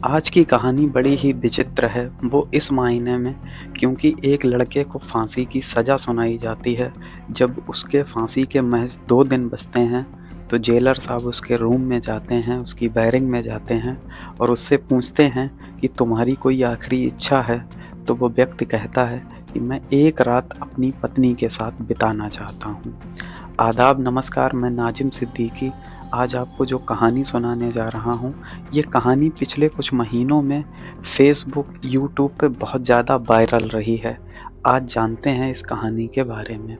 आज की कहानी बड़ी ही विचित्र है, वो इस मायने में क्योंकि एक लड़के को फांसी की सज़ा सुनाई जाती है। जब उसके फांसी के महज 2 दिन बचते हैं, तो जेलर साहब उसके रूम में जाते हैं, उसकी बैरिंग में जाते हैं और उससे पूछते हैं कि तुम्हारी कोई आखिरी इच्छा है? तो वो व्यक्ति कहता है कि मैं एक रात अपनी पत्नी के साथ बिताना चाहता हूँ। आदाब नमस्कार, मैं नाजिम सिद्दीकी आज आपको जो कहानी सुनाने जा रहा हूँ, ये कहानी पिछले कुछ महीनों में फ़ेसबुक, यूट्यूब पे बहुत ज़्यादा वायरल रही है। आज जानते हैं इस कहानी के बारे में।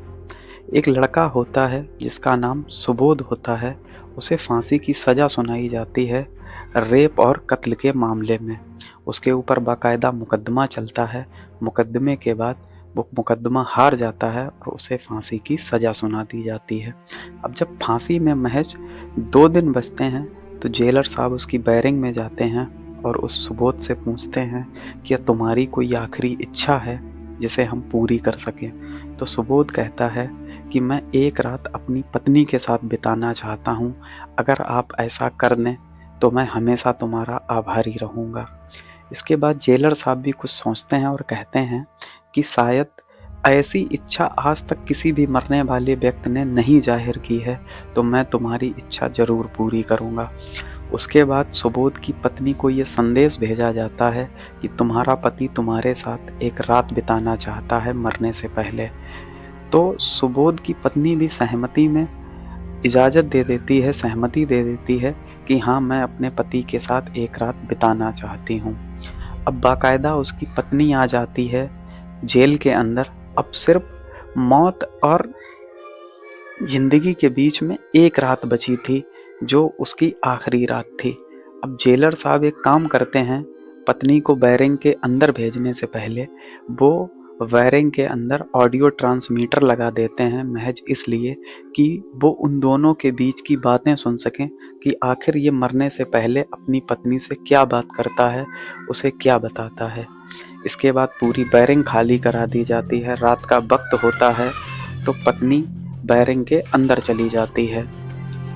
एक लड़का होता है जिसका नाम सुबोध होता है, उसे फांसी की सज़ा सुनाई जाती है रेप और कत्ल के मामले में। उसके ऊपर बाकायदा मुकदमा चलता है, मुकदमे के बाद वो मुकदमा हार जाता है और उसे फांसी की सज़ा सुना दी जाती है। अब जब फांसी में महज 2 दिन बचते हैं, तो जेलर साहब उसकी बैरिंग में जाते हैं और उस सुबोध से पूछते हैं, क्या तुम्हारी कोई आखिरी इच्छा है जिसे हम पूरी कर सकें? तो सुबोध कहता है कि मैं एक रात अपनी पत्नी के साथ बिताना चाहता हूँ, अगर आप ऐसा कर दें तो मैं हमेशा तुम्हारा आभारी रहूँगा। इसके बाद जेलर साहब भी कुछ सोचते हैं और कहते हैं कि शायद ऐसी इच्छा आज तक किसी भी मरने वाले व्यक्ति ने नहीं जाहिर की है, तो मैं तुम्हारी इच्छा ज़रूर पूरी करूँगा। उसके बाद सुबोध की पत्नी को ये संदेश भेजा जाता है कि तुम्हारा पति तुम्हारे साथ एक रात बिताना चाहता है मरने से पहले। तो सुबोध की पत्नी भी सहमति में इजाज़त दे देती है, सहमति दे देती है कि हाँ, मैं अपने पति के साथ एक रात बिताना चाहती हूँ। अब बाकायदा उसकी पत्नी आ जाती है जेल के अंदर। अब सिर्फ मौत और ज़िंदगी के बीच में एक रात बची थी, जो उसकी आखिरी रात थी। अब जेलर साहब एक काम करते हैं, पत्नी को बैरिंग के अंदर भेजने से पहले वो बैरिंग के अंदर ऑडियो ट्रांसमीटर लगा देते हैं, महज इसलिए कि वो उन दोनों के बीच की बातें सुन सकें कि आखिर ये मरने से पहले अपनी पत्नी से क्या बात करता है, उसे क्या बताता है। इसके बाद पूरी बैरिंग खाली करा दी जाती है, रात का वक्त होता है, तो पत्नी बैरिंग के अंदर चली जाती है।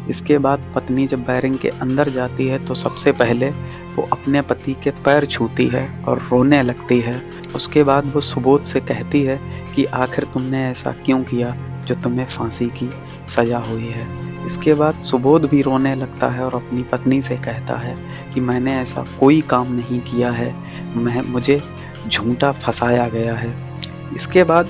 इसके बाद पत्नी जब बैरिंग के अंदर जाती है, तो सबसे पहले वो अपने पति के पैर छूती है और रोने लगती है। उसके बाद वो सुबोध से कहती है कि आखिर तुमने ऐसा क्यों किया जो तुम्हें फांसी की सज़ा हुई है। इसके बाद सुबोध भी रोने लगता है और अपनी पत्नी से कहता है कि मैंने ऐसा कोई काम नहीं किया है, मुझे झूठा फंसाया गया है। इसके बाद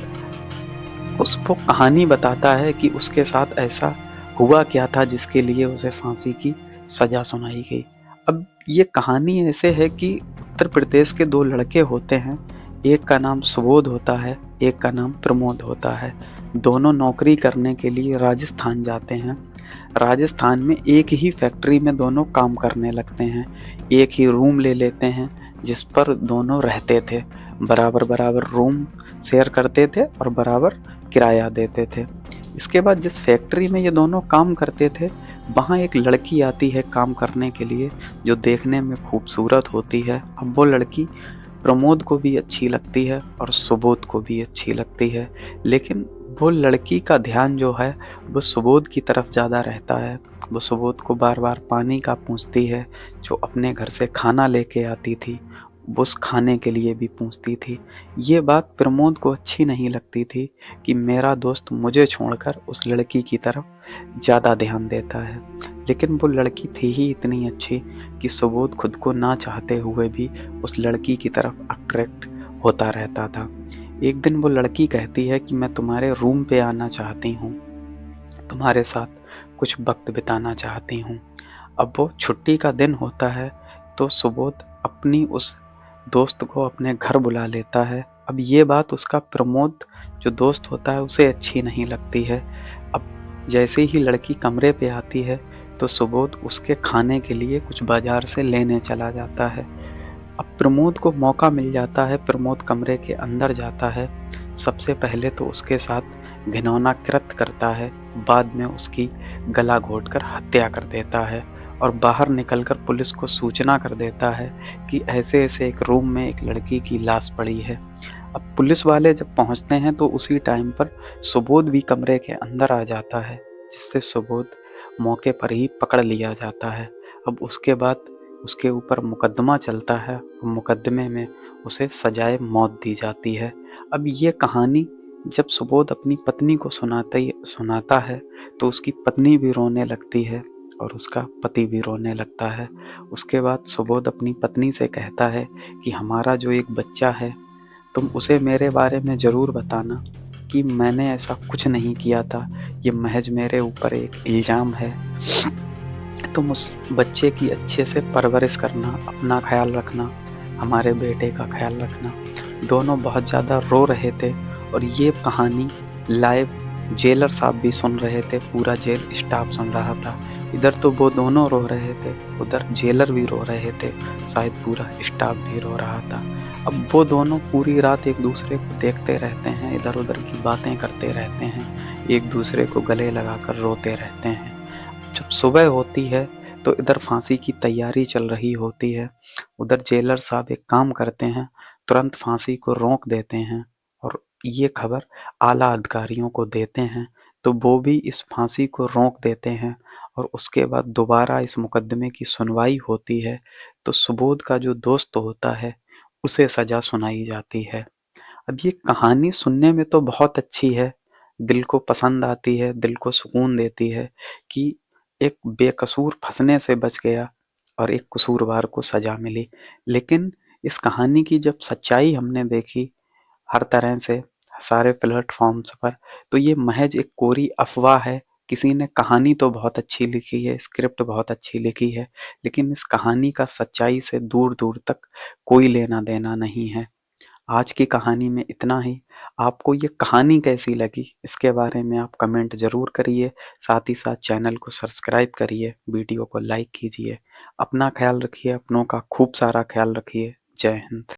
उसको कहानी बताता है कि उसके साथ ऐसा हुआ क्या था जिसके लिए उसे फांसी की सज़ा सुनाई गई। अब ये कहानी ऐसे है कि उत्तर प्रदेश के 2 लड़के होते हैं, एक का नाम सुबोध होता है, एक का नाम प्रमोद होता है। दोनों नौकरी करने के लिए राजस्थान जाते हैं। राजस्थान में एक ही फैक्ट्री में दोनों काम करने लगते हैं, एक ही रूम ले लेते हैं जिस पर दोनों रहते थे। बराबर-बराबर रूम शेयर करते थे और बराबर किराया देते थे। इसके बाद जिस फैक्ट्री में ये दोनों काम करते थे, वहाँ एक लड़की आती है काम करने के लिए, जो देखने में खूबसूरत होती है। अब वो लड़की प्रमोद को भी अच्छी लगती है और सुबोध को भी अच्छी लगती है, लेकिन वो लड़की का ध्यान जो है वो सुबोध की तरफ ज़्यादा रहता है। वो सुबोध को बार-बार पानी का पूछती है, जो अपने घर से खाना लेके आती थी, उस खाने के लिए भी पूछती थी। ये बात प्रमोद को अच्छी नहीं लगती थी कि मेरा दोस्त मुझे छोड़कर उस लड़की की तरफ ज़्यादा ध्यान देता है। लेकिन वो लड़की थी ही इतनी अच्छी कि सुबोध खुद को ना चाहते हुए भी उस लड़की की तरफ अट्रैक्ट होता रहता था। एक दिन वो लड़की कहती है कि मैं तुम्हारे रूम पे आना चाहती हूँ, तुम्हारे साथ कुछ वक्त बिताना चाहती हूँ। अब वो छुट्टी का दिन होता है, तो सुबोध अपनी उस दोस्त को अपने घर बुला लेता है। अब ये बात उसका प्रमोद जो दोस्त होता है उसे अच्छी नहीं लगती है। अब जैसे ही लड़की कमरे पे आती है, तो सुबोध उसके खाने के लिए कुछ बाजार से लेने चला जाता है। अब प्रमोद को मौका मिल जाता है, प्रमोद कमरे के अंदर जाता है। सबसे पहले तो उसके साथ घिनौना कृत्य करता है, बाद में उसकी गला घोंटकर हत्या कर देता है और बाहर निकलकर पुलिस को सूचना कर देता है कि ऐसे-ऐसे एक रूम में एक लड़की की लाश पड़ी है। अब पुलिस वाले जब पहुंचते हैं, तो उसी टाइम पर सुबोध भी कमरे के अंदर आ जाता है, जिससे सुबोध मौके पर ही पकड़ लिया जाता है। अब उसके बाद उसके ऊपर मुकदमा चलता है और मुकदमे में उसे सजाए मौत दी जाती है। अब ये कहानी जब सुबोध अपनी पत्नी को सुनाता है तो उसकी पत्नी भी रोने लगती है और उसका पति भी रोने लगता है। उसके बाद सुबोध अपनी पत्नी से कहता है कि हमारा जो एक बच्चा है, तुम उसे मेरे बारे में ज़रूर बताना कि मैंने ऐसा कुछ नहीं किया था, ये महज मेरे ऊपर एक इल्ज़ाम है। तुम उस बच्चे की अच्छे से परवरिश करना, अपना ख्याल रखना, हमारे बेटे का ख्याल रखना। दोनों बहुत ज़्यादा रो रहे थे और ये कहानी लाइव जेलर साहब भी सुन रहे थे, पूरा जेल स्टाफ सुन रहा था। इधर तो वो दोनों रो रहे थे, उधर जेलर भी रो रहे थे, शायद पूरा स्टाफ भी रो रहा था। अब वो दोनों पूरी रात एक दूसरे को देखते रहते हैं, इधर उधर की बातें करते रहते हैं, एक दूसरे को गले लगाकर रोते रहते हैं। जब सुबह होती है तो इधर फांसी की तैयारी चल रही होती है, उधर जेलर साहब एक काम करते हैं, तुरंत फांसी को रोक देते हैं और ये खबर आला अधिकारियों को देते हैं, तो वो भी इस फांसी को रोक देते हैं और उसके बाद दोबारा इस मुकदमे की सुनवाई होती है। तो सुबोध का जो दोस्त होता है उसे सजा सुनाई जाती है। अब ये कहानी सुनने में तो बहुत अच्छी है, दिल को पसंद आती है, दिल को सुकून देती है कि एक बेकसूर फंसने से बच गया और एक कसूरवार को सजा मिली। लेकिन इस कहानी की जब सच्चाई हमने देखी हर तरह से, सारे प्लेटफॉर्म्स पर, तो ये महज एक कोरी अफवाह है। किसी ने कहानी तो बहुत अच्छी लिखी है, स्क्रिप्ट बहुत अच्छी लिखी है, लेकिन इस कहानी का सच्चाई से दूर दूर तक कोई लेना देना नहीं है। आज की कहानी में इतना ही। आपको ये कहानी कैसी लगी इसके बारे में आप कमेंट ज़रूर करिए। साथ ही साथ चैनल को सब्सक्राइब करिए, वीडियो को लाइक कीजिए। अपना ख्याल रखिए, अपनों का खूब सारा ख्याल रखिए। जय हिंद।